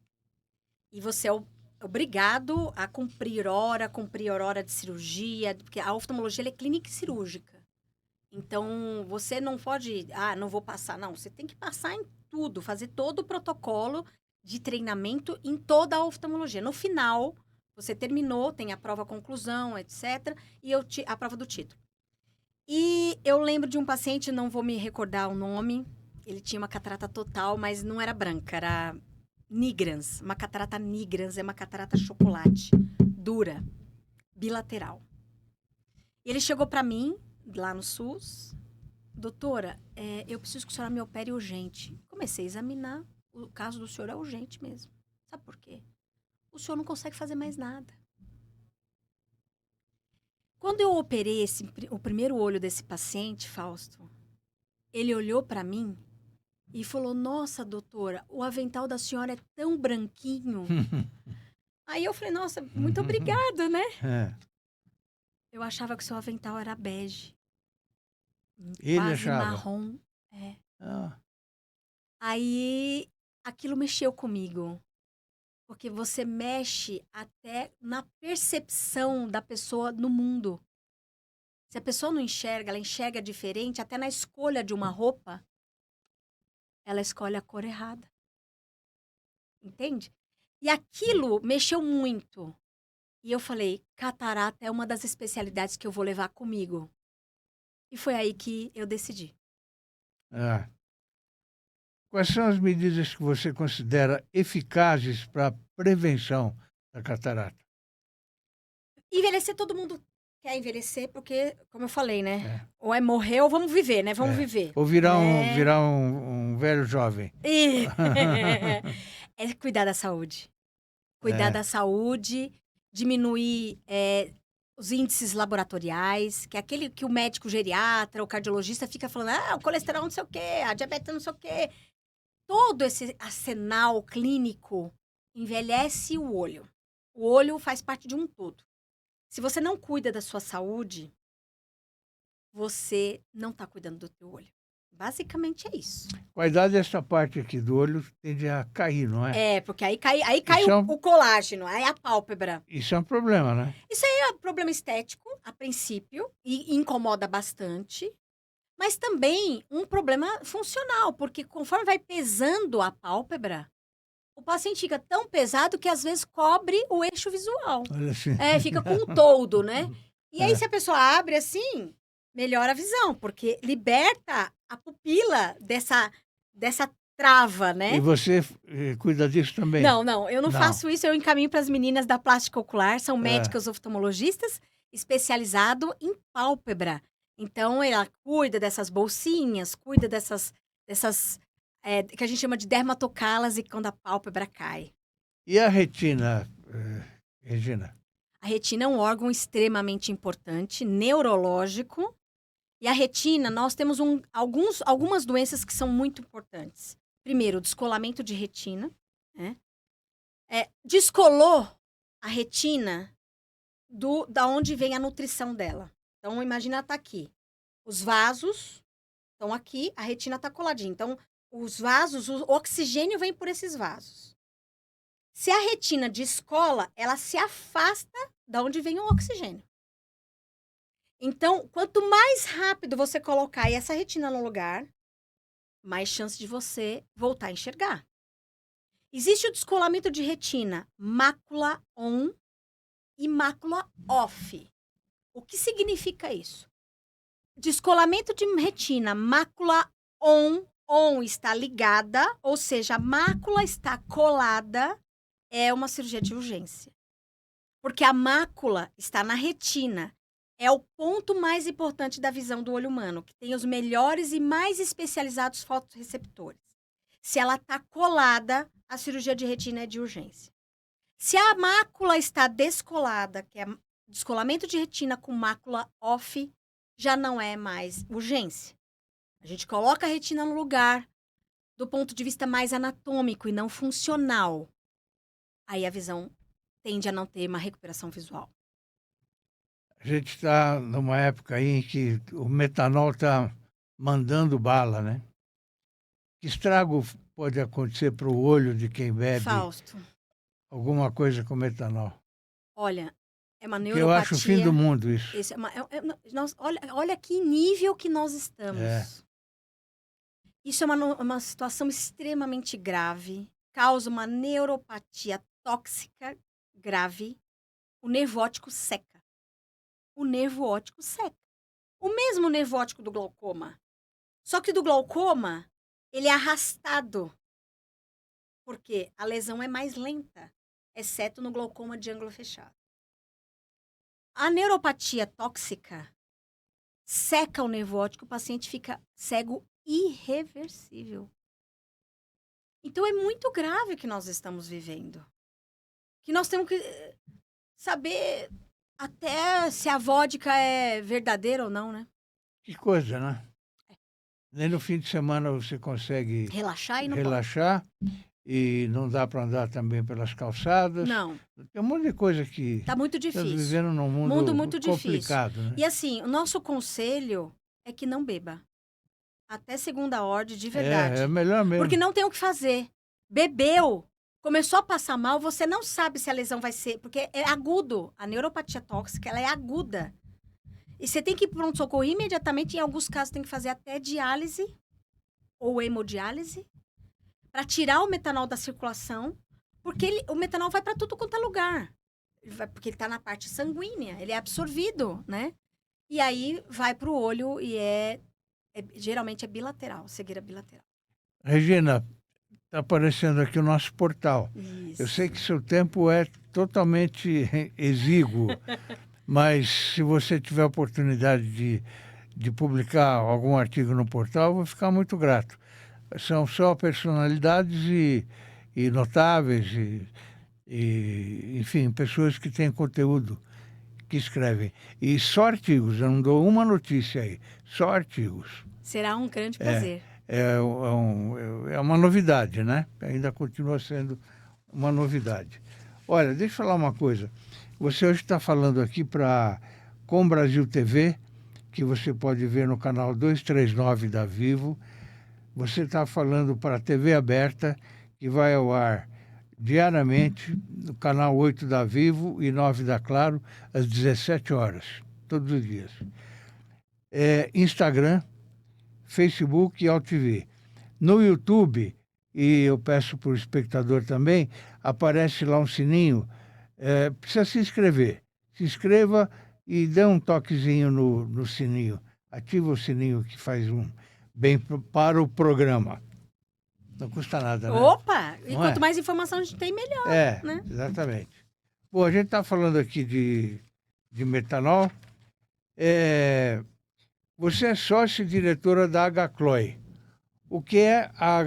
E você é obrigado a cumprir hora de cirurgia, porque a oftalmologia ela é clínica e cirúrgica. Então, você não pode, não vou passar. Não, você tem que passar em tudo, fazer todo o protocolo de treinamento em toda a oftalmologia. No final, você terminou, tem a prova conclusão, etc. E a prova do título. E eu lembro de um paciente, não vou me recordar o nome, ele tinha uma catarata total, mas não era branca, era nigrans. Uma catarata nigrans é uma catarata chocolate, dura, bilateral. E ele chegou para mim, lá no SUS, doutora, eu preciso que a senhora me opere urgente. Comecei a examinar, o caso do senhor é urgente mesmo. Sabe por quê? O senhor não consegue fazer mais nada. Quando eu operei o primeiro olho desse paciente, Fausto, ele olhou para mim e falou, nossa, doutora, o avental da senhora é tão branquinho. Aí eu falei, nossa, muito obrigada, né? Eu achava que o seu avental era bege. Ele quase achava? Marrom. Aí, aquilo mexeu comigo. Porque você mexe até na percepção da pessoa no mundo. Se a pessoa não enxerga, ela enxerga diferente, até na escolha de uma roupa, ela escolhe a cor errada. Entende? E aquilo mexeu muito. E eu falei, catarata é uma das especialidades que eu vou levar comigo. E foi aí que eu decidi. Quais são as medidas que você considera eficazes para a prevenção da catarata? Envelhecer todo mundo quer envelhecer porque, como eu falei, né? É. Ou é morrer ou vamos viver, né? Vamos É. viver. Ou virar, né? virar um velho jovem. E... é cuidar da saúde. Cuidar da saúde, diminuir os índices laboratoriais, que é aquele que o médico geriatra, o cardiologista fica falando, o colesterol não sei o quê, a diabetes não sei o quê. Todo esse arsenal clínico envelhece o olho. O olho faz parte de um todo. Se você não cuida da sua saúde, você não está cuidando do teu olho. Basicamente é isso. Com a idade, essa parte aqui do olho tende a cair, não é? É, porque aí cai Isso o colágeno, aí a pálpebra. Isso é um problema, né? Isso aí é um problema estético, a princípio, e incomoda bastante. Mas também um problema funcional, porque conforme vai pesando a pálpebra, o paciente fica tão pesado que às vezes cobre o eixo visual. Olha assim. Fica com um toldo, né? E aí, É. se a pessoa abre assim, melhora a visão, porque liberta a pupila dessa trava, né? E você cuida disso também? Não, eu não Não. faço isso, eu encaminho para as meninas da plástica ocular, são médicas oftalmologistas especializado em pálpebra. Então, ela cuida dessas bolsinhas, cuida dessas que a gente chama de dermatocálase, quando a pálpebra cai. E a retina, Regina? A retina é um órgão extremamente importante, neurológico. E a retina, nós temos algumas doenças que são muito importantes. Primeiro, o descolamento de retina. Né? Descolou a retina da onde vem a nutrição dela. Então, imagina ela tá aqui. Os vasos estão aqui, a retina está coladinha. Então, os vasos, o oxigênio vem por esses vasos. Se a retina descola, ela se afasta da onde vem o oxigênio. Então, quanto mais rápido você colocar essa retina no lugar, mais chance de você voltar a enxergar. Existe o descolamento de retina mácula on e mácula off. O que significa isso? Descolamento de retina, mácula on está ligada, ou seja, a mácula está colada, é uma cirurgia de urgência. Porque a mácula está na retina. É o ponto mais importante da visão do olho humano, que tem os melhores e mais especializados fotorreceptores. Se ela está colada, a cirurgia de retina é de urgência. Se a mácula está descolada, que é descolamento de retina com mácula off, já não é mais urgência. A gente coloca a retina no lugar do ponto de vista mais anatômico e não funcional. Aí a visão tende a não ter uma recuperação visual. A gente está numa época aí em que o metanol está mandando bala, né? Que estrago pode acontecer para o olho de quem bebe Fausto, alguma coisa com metanol? olha, é uma Que neuropatia. eu acho o fim do mundo isso. Olha que nível que nós estamos. É. Isso é uma situação extremamente grave, causa uma neuropatia tóxica grave. O nervo óptico seca. O nervo óptico seca. O mesmo nervo óptico do glaucoma. Só que do glaucoma, ele é arrastado. Porque a lesão é mais lenta, exceto no glaucoma de ângulo fechado. A neuropatia tóxica seca o nervo óptico, o paciente fica cego irreversível. Então, é muito grave o que nós estamos vivendo. Que nós temos que saber até se a vodka é verdadeira ou não, né? Que coisa, né? Nem no fim de semana você consegue Relaxar e não relaxar e não dá para andar também pelas calçadas. Não. Tem um monte de coisa que Tá muito difícil. estamos vivendo num mundo muito complicado, difícil. né? E assim, o nosso conselho é que não beba. Até segunda ordem, de verdade. É melhor mesmo. Porque não tem o que fazer. Bebeu, começou a passar mal, você não sabe se a lesão vai ser... Porque é agudo. A neuropatia tóxica, ela é aguda. E você tem que ir para pronto-socorro imediatamente. Em alguns casos, tem que fazer até diálise ou hemodiálise para tirar o metanol da circulação. Porque o metanol vai para tudo quanto é lugar. Porque ele está na parte sanguínea. Ele é absorvido, né? E aí, vai para o olho e geralmente é bilateral, cegueira bilateral. Regina, está aparecendo aqui o nosso portal. Isso. Eu sei que seu tempo é totalmente exíguo, Mas se você tiver a oportunidade de publicar algum artigo no portal, eu vou ficar muito grato. São só personalidades e notáveis, enfim, pessoas que têm conteúdo, que escrevem. E só artigos, eu não dou uma notícia aí, só artigos. Será um grande prazer. É uma novidade, né? Ainda continua sendo uma novidade. Olha, deixa eu falar uma coisa. Você hoje está falando aqui para Com Brasil TV, que você pode ver no canal 239 da Vivo. Você está falando para a TV aberta, que vai ao ar diariamente no canal 8 da Vivo e 9 da Claro, às 17 horas, todos os dias. Instagram, Facebook e AltV. No YouTube, e eu peço para o espectador também, aparece lá um sininho, precisa se inscrever. Se inscreva e dê um toquezinho no sininho. Ativa o sininho que faz um bem para o programa. Não custa nada, né? Opa! E Não quanto é? mais informação a gente tem, melhor. Né? Exatamente. Bom, a gente está falando aqui de metanol. Você é sócia e diretora da HCLOI. O que é a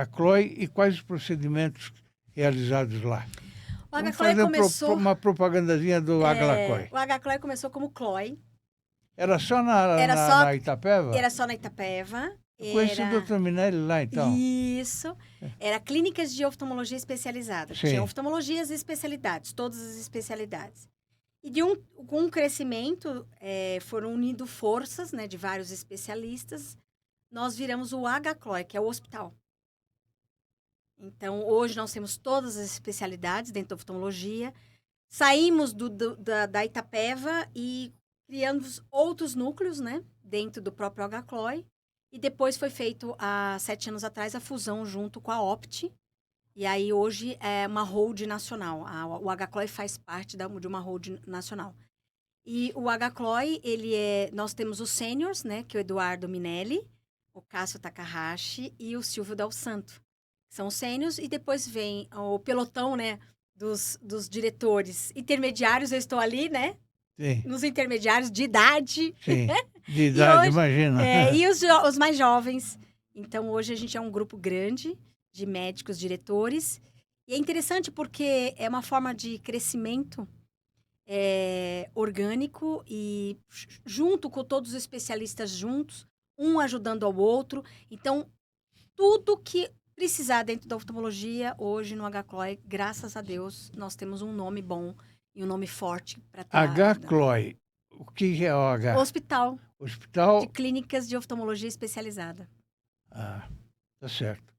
HCLOI e quais os procedimentos realizados lá? O Vamos HCLOI fazer começou... uma propagandazinha do HCLOI. O HCLOI começou como CLOI. Era só na Itapeva? Era só na Itapeva. Eu conheci o Dr. Minelli lá, então. Isso. Era clínicas de oftalmologia especializada. Sim. Tinha oftalmologias e especialidades, todas as especialidades. E com um crescimento, foram unindo forças, né, de vários especialistas. Nós viramos o HCLOI, que é o hospital. Então, hoje nós temos todas as especialidades dentro da oftalmologia. Saímos da Itapeva e criamos outros núcleos, né, dentro do próprio HCLOI. E depois foi feito, há 7 anos atrás, a fusão junto com a Opti. E aí, hoje, é uma hold nacional. O HCLOI faz parte de uma hold nacional. E o HCLOI, nós temos os sêniors, né, que é o Eduardo Minelli, o Cássio Takahashi e o Silvio Del Santo. São os sêniors, e depois vem o pelotão, né, dos diretores intermediários. Eu estou ali, né? Sim. Nos intermediários de idade. Sim, de idade, hoje, imagina. E os mais jovens. Então, hoje a gente é um grupo grande de médicos, diretores. E é interessante porque é uma forma de crescimento orgânico e junto com todos os especialistas juntos, um ajudando ao outro. Então, tudo que precisar dentro da oftalmologia, hoje no HCLOI, graças a Deus, nós temos um nome bom e um nome forte para estar. HCLOI. O que é o H? Hospital. Hospital De Clínicas de Oftalmologia Especializada. Ah, tá certo.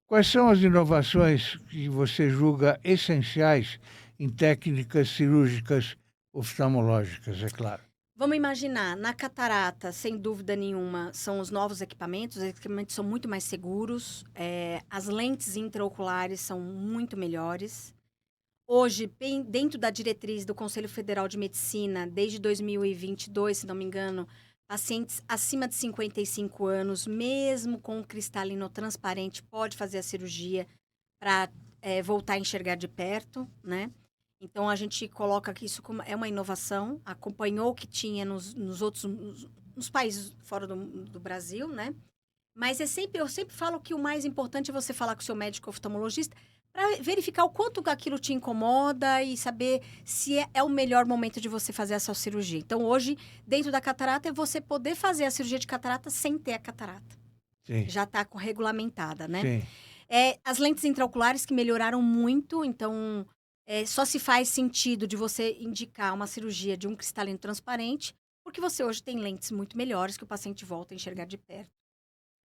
Quais são as inovações que você julga essenciais em técnicas cirúrgicas oftalmológicas, é claro? Vamos imaginar, na catarata, sem dúvida nenhuma, são os novos equipamentos. Os equipamentos são muito mais seguros. As lentes intraoculares são muito melhores. Hoje, dentro da diretriz do Conselho Federal de Medicina, desde 2022, se não me engano, pacientes acima de 55 anos, mesmo com cristalino transparente, pode fazer a cirurgia para voltar a enxergar de perto, né? Então, a gente coloca que isso é uma inovação, acompanhou o que tinha nos países fora do Brasil, né? Mas eu sempre falo que o mais importante é você falar com o seu médico oftalmologista para verificar o quanto aquilo te incomoda e saber se é o melhor momento de você fazer essa cirurgia. Então, hoje, dentro da catarata, é você poder fazer a cirurgia de catarata sem ter a catarata. Sim. Já está regulamentada, né? Sim. As lentes intraoculares que melhoraram muito, então só se faz sentido de você indicar uma cirurgia de um cristalino transparente, porque você hoje tem lentes muito melhores que o paciente volta a enxergar de perto.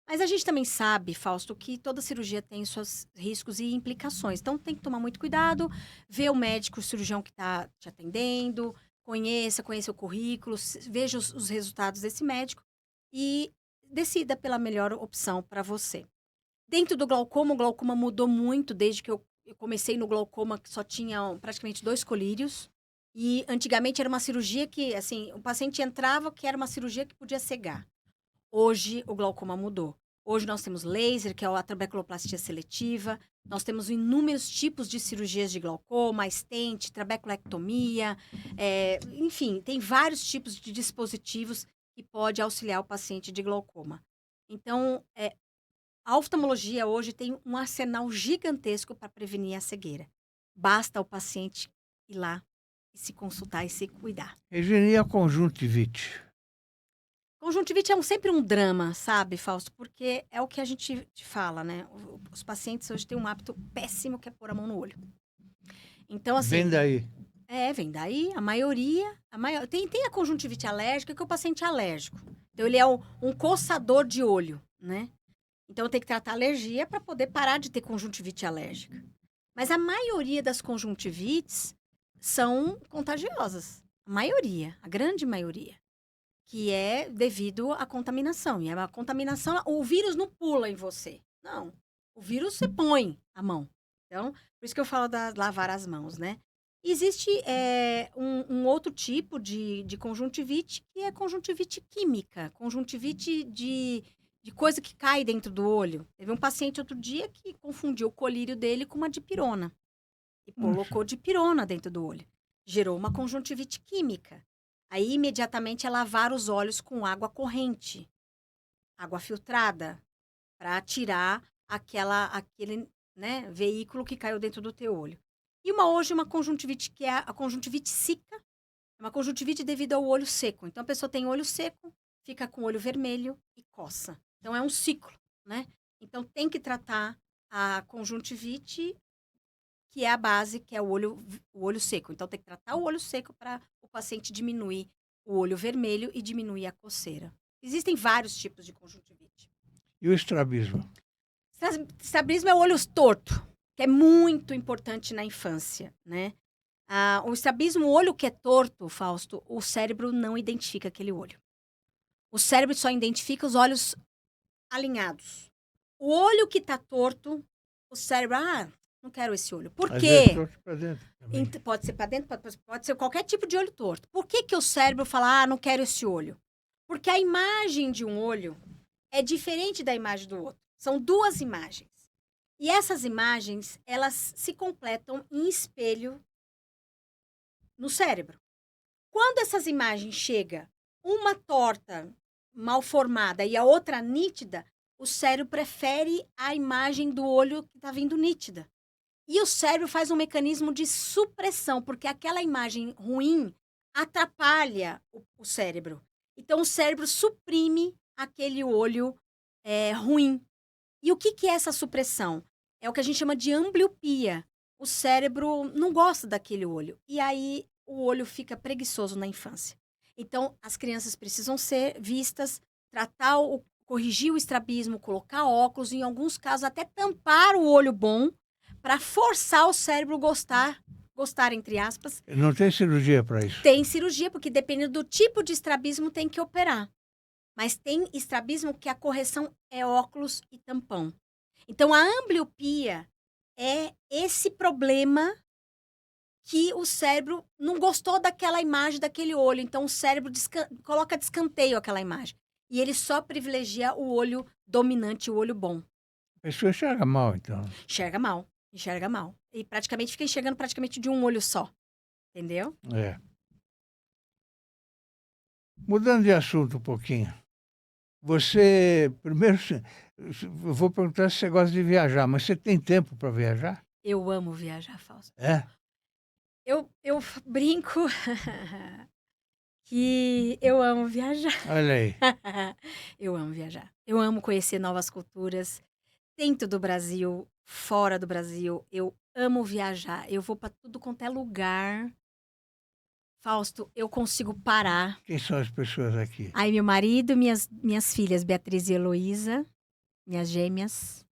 Mas a gente também sabe, Fausto, que toda cirurgia tem seus riscos e implicações. Então, tem que tomar muito cuidado, ver o médico, o cirurgião que está te atendendo, conheça o currículo, veja os resultados desse médico e decida pela melhor opção para você. Dentro do glaucoma, o glaucoma mudou muito desde que eu comecei no glaucoma, que só tinha praticamente 2 colírios. E antigamente era uma cirurgia que, assim, o paciente entrava que era uma cirurgia que podia cegar. Hoje, o glaucoma mudou. Hoje nós temos laser, que é a trabeculoplastia seletiva. Nós temos inúmeros tipos de cirurgias de glaucoma, stent, trabeculectomia. Enfim, tem vários tipos de dispositivos que pode auxiliar o paciente de glaucoma. Então, a oftalmologia hoje tem um arsenal gigantesco para prevenir a cegueira. Basta o paciente ir lá e se consultar e se cuidar. Regina, e a conjuntivite? Conjuntivite é sempre um drama, sabe, Fausto? Porque é o que a gente fala, né? Os pacientes hoje têm um hábito péssimo que é pôr a mão no olho. Então, assim... Vem daí. Vem daí. A maioria... Tem a conjuntivite alérgica, que é o paciente alérgico. Então, ele é um coçador de olho, né? Então, tem que tratar a alergia para poder parar de ter conjuntivite alérgica. Mas a maioria das conjuntivites são contagiosas. A maioria, a grande maioria. Que é devido à contaminação. E a contaminação, o vírus não pula em você. Não. O vírus você põe a mão. Então, por isso que eu falo da lavar as mãos, né? Existe um outro tipo de conjuntivite, que é conjuntivite química. Conjuntivite de coisa que cai dentro do olho. Teve um paciente outro dia que confundiu o colírio dele com uma dipirona. E colocou dipirona dentro do olho. Gerou uma conjuntivite química. Aí, imediatamente, é lavar os olhos com água corrente, água filtrada, para tirar aquele veículo que caiu dentro do teu olho. E hoje uma conjuntivite que é a conjuntivite zika, é uma conjuntivite devido ao olho seco. Então, a pessoa tem olho seco, fica com o olho vermelho e coça. Então, é um ciclo, né? Então, tem que tratar a conjuntivite, que é a base, que é o olho seco. Então, tem que tratar o olho seco para o paciente diminuir o olho vermelho e diminuir a coceira. Existem vários tipos de conjuntivite. E o estrabismo? Estrabismo é o olho torto, que é muito importante na infância, né? O estrabismo, o olho que é torto, Fausto, o cérebro não identifica aquele olho. O cérebro só identifica os olhos alinhados. O olho que está torto, o cérebro... não quero esse olho. Por quê? Torto pra dentro também. Pode ser para dentro, pode ser qualquer tipo de olho torto. Por que o cérebro fala, não quero esse olho? Porque a imagem de um olho é diferente da imagem do outro. São duas imagens. E essas imagens, elas se completam em espelho no cérebro. Quando essas imagens chegam, uma torta, mal formada, e a outra nítida, o cérebro prefere a imagem do olho que está vindo nítida. E o cérebro faz um mecanismo de supressão, porque aquela imagem ruim atrapalha o cérebro. Então, o cérebro suprime aquele olho ruim. E o que é essa supressão? É o que a gente chama de ambliopia. O cérebro não gosta daquele olho. E aí, o olho fica preguiçoso na infância. Então, as crianças precisam ser vistas, corrigir o estrabismo, colocar óculos, em alguns casos até tampar o olho bom, para forçar o cérebro gostar, entre aspas. Não tem cirurgia para isso? Tem cirurgia, porque dependendo do tipo de estrabismo, tem que operar. Mas tem estrabismo que a correção é óculos e tampão. Então, a ambliopia é esse problema que o cérebro não gostou daquela imagem, daquele olho. Então, o cérebro coloca de escanteio aquela imagem. E ele só privilegia o olho dominante, o olho bom. A pessoa enxerga mal, então. Enxerga mal. E praticamente fica enxergando de um olho só. Entendeu? Mudando de assunto um pouquinho. Você, primeiro, eu vou perguntar se você gosta de viajar, mas você tem tempo para viajar? Eu amo viajar, Fausto. Eu brinco que eu amo viajar. Olha aí. Eu amo viajar. Eu amo conhecer novas culturas. Dentro do Brasil, fora do Brasil, eu amo viajar. Eu vou para tudo quanto é lugar. Fausto, eu consigo parar. Quem são as pessoas aqui? Aí, meu marido, minhas filhas, Beatriz e Heloísa, minhas gêmeas.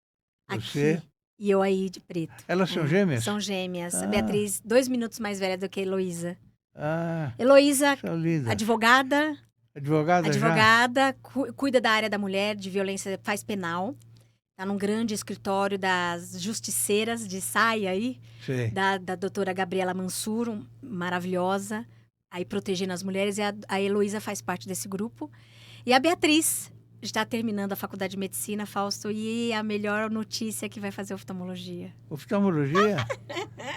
Você? Aqui. E eu aí de preto. Elas são gêmeas? São gêmeas. A Beatriz, 2 minutos mais velha do que a Heloísa. Ah, Heloísa, são lindas. advogada. Advogada cuida da área da mulher, de violência, faz penal. Está num grande escritório das justiceiras de saia aí. Sim. Da doutora Gabriela Mansur, maravilhosa. Aí protegendo as mulheres. E a Heloísa faz parte desse grupo. E a Beatriz, está terminando a faculdade de medicina, Fausto, e a melhor notícia é que vai fazer oftalmologia. Oftalmologia?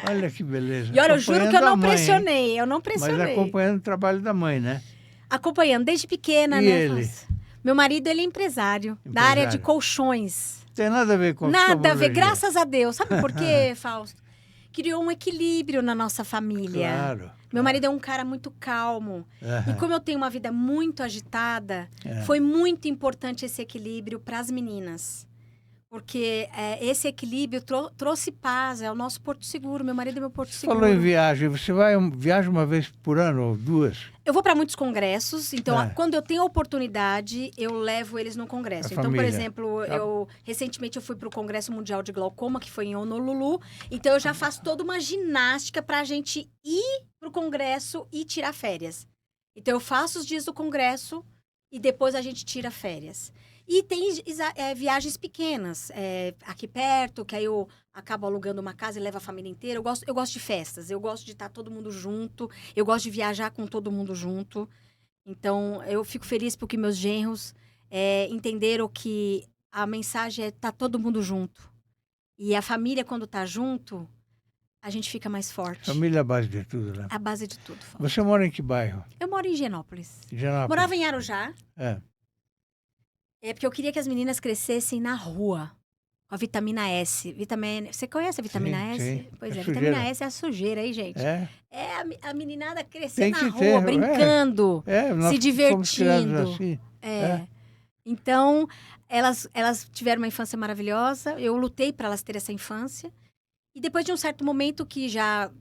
Olha que beleza. E olha, eu juro que eu Acompanhando a não mãe, hein? pressionei, eu não Mas pressionei. acompanhando o trabalho da mãe, né? Acompanhando desde pequena, E né, ele? Fausto? Meu marido, ele é empresário, da área de Empresário. colchões. Tem nada a ver com Nada a ver, oftalmologia. graças a Deus. Sabe por quê, Fausto? Criou um equilíbrio na nossa família. Claro. Meu marido é um cara muito calmo. E como eu tenho uma vida muito agitada, foi muito importante esse equilíbrio para as meninas. Porque esse equilíbrio trouxe paz, é o nosso porto seguro. Meu marido é meu porto seguro. Falou em viagem, você viaja uma vez por ano ou duas? Eu vou para muitos congressos, então quando eu tenho a oportunidade, eu levo eles no congresso. Então, por exemplo, recentemente eu fui para o Congresso Mundial de Glaucoma, que foi em Honolulu. Então, eu já faço toda uma ginástica para a gente ir para o congresso e tirar férias. Então, eu faço os dias do congresso e depois a gente tira férias. E tem viagens pequenas, aqui perto, que aí eu acabo alugando uma casa e levo a família inteira. Eu gosto de festas, eu gosto de estar todo mundo junto, eu gosto de viajar com todo mundo junto. Então, eu fico feliz porque meus genros entenderam que a mensagem é estar todo mundo junto. E a família, quando está junto, a gente fica mais forte. Família é a base de tudo, né? A base de tudo. Fausto. Você mora em que bairro? Eu moro em Higienópolis. Higienópolis. Morava em Arujá. É Porque eu queria que as meninas crescessem na rua. Com a vitamina S. Você conhece a vitamina S? Sim. Pois É a sujeira. vitamina S é a sujeira, hein, gente? É? A meninada crescer Tem na que rua, ter, brincando, nós se fomos criados divertindo. assim. Então, elas tiveram uma infância maravilhosa. Eu lutei para elas terem essa infância. E depois de um certo momento que já,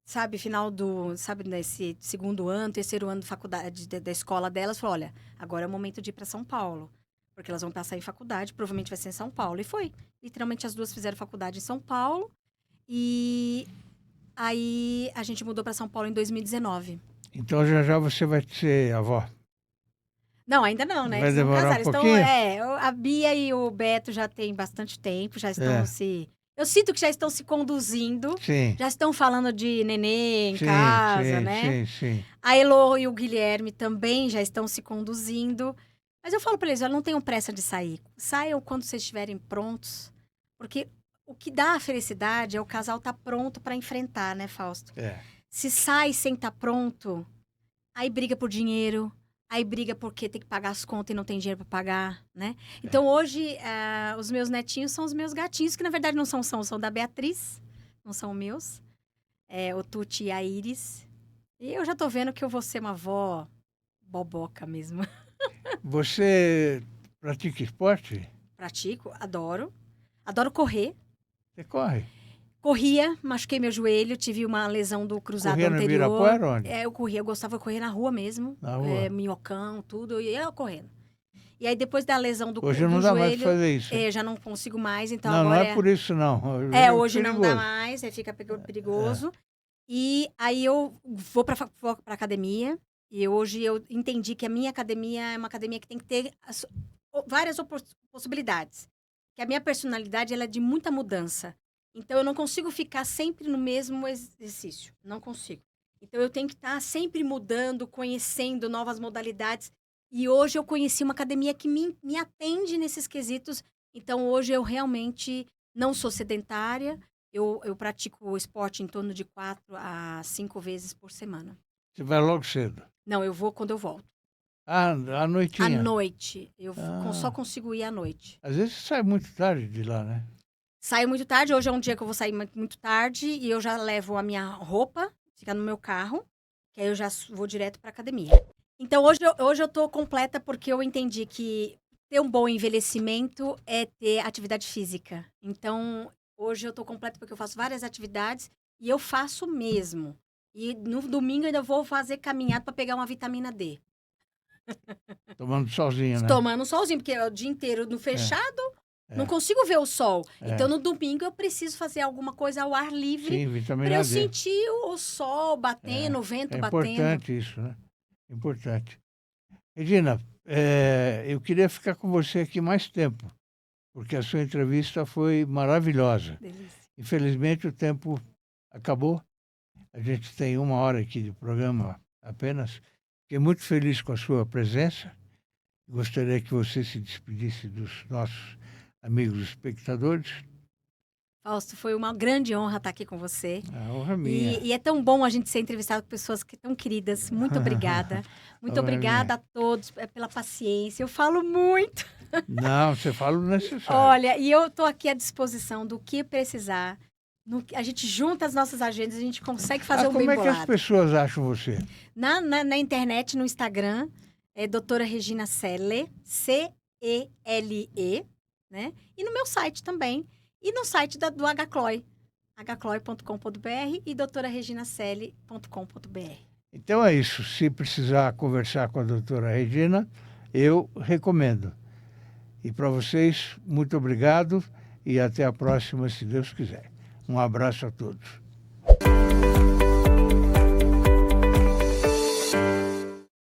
sabe, nesse segundo ano, terceiro ano de faculdade, da escola delas, falou, olha, agora é o momento de ir para São Paulo. Porque elas vão passar em faculdade, provavelmente vai ser em São Paulo. E foi. Literalmente, as duas fizeram faculdade em São Paulo. E aí, a gente mudou para São Paulo em 2019. Então, já você vai ser avó. Não, ainda não, né? Vai Eles vão demorar casar. um pouquinho? A Bia e o Beto já têm bastante tempo, já estão se... Eu sinto que já estão se conduzindo. Sim. Já estão falando de nenê em casa, né? Sim. A Elo e o Guilherme também já estão se conduzindo. Mas eu falo para eles, olha, não tenham pressa de sair. Saiam quando vocês estiverem prontos. Porque o que dá a felicidade é o casal estar pronto para enfrentar, né, Fausto? Se sai sem estar pronto, aí briga por dinheiro, aí briga porque tem que pagar as contas e não tem dinheiro para pagar, né? Então, hoje, os meus netinhos são os meus gatinhos, que na verdade não são da Beatriz, não são meus. O Tuti e a Iris. E eu já tô vendo que eu vou ser uma avó boboca mesmo. Você pratica esporte? Pratico, adoro. Adoro correr. Você corre? Corria, machuquei meu joelho, tive uma lesão do cruzado Corria no anterior. Ibirapuera, onde? Eu corria, eu gostava de correr na rua mesmo. Na rua? Minhocão, tudo, eu ia correndo. E aí, depois da lesão do joelho... Hoje não dá mais pra fazer isso. Já não consigo mais, então não, agora... Não é por isso, não. Hoje não dá mais, fica perigoso. E aí, eu vou pra academia. E hoje eu entendi que a minha academia é uma academia que tem que ter várias possibilidades. Que a minha personalidade, ela é de muita mudança. Então, eu não consigo ficar sempre no mesmo exercício. Não consigo. Então, eu tenho que estar sempre mudando, conhecendo novas modalidades. E hoje eu conheci uma academia que me atende nesses quesitos. Então, hoje eu realmente não sou sedentária. Eu pratico o esporte em torno de 4 a 5 vezes por semana. Você vai logo cedo? Não, eu vou quando eu volto. À noitinha? À noite. Eu só consigo ir à noite. Às vezes você sai muito tarde de lá, né? Saio muito tarde. Hoje é um dia que eu vou sair muito tarde. E eu já levo a minha roupa, fica no meu carro. Que aí eu já vou direto pra academia. Então, hoje eu tô completa porque eu entendi que ter um bom envelhecimento é ter atividade física. Então, hoje eu tô completa porque eu faço várias atividades e eu faço mesmo. E no domingo ainda vou fazer caminhada para pegar uma vitamina D. Tomando solzinho, né? Tomando solzinho, porque o dia inteiro no fechado, não consigo ver o sol. Então, no domingo, eu preciso fazer alguma coisa ao ar livre. Sim, vitamina D. Para eu sentir o sol batendo, o vento batendo. É importante isso, né? Importante. Regina, eu queria ficar com você aqui mais tempo, porque a sua entrevista foi maravilhosa. Delícia. Infelizmente, o tempo acabou. A gente tem 1 hora aqui de programa apenas. Fiquei muito feliz com a sua presença. Gostaria que você se despedisse dos nossos amigos espectadores. Fausto, foi uma grande honra estar aqui com você. A honra minha. E é tão bom a gente ser entrevistado por pessoas que tão queridas. Muito obrigada. Muito Honra obrigada a minha. todos pela paciência. Eu falo muito. Não, você fala o necessário. Olha, e eu estou aqui à disposição do que precisar. A gente junta as nossas agendas, a gente consegue fazer um bem Como é que as bolado. pessoas acham você? Na internet, no Instagram, é doutora Regina Celle, C-E-L-E, né? E no meu site também. E no site do HCLOI, hcloi.com.br e doutorareginacelle.com.br. Então é isso. Se precisar conversar com a doutora Regina, eu recomendo. E para vocês, muito obrigado e até a próxima, se Deus quiser. Um abraço a todos.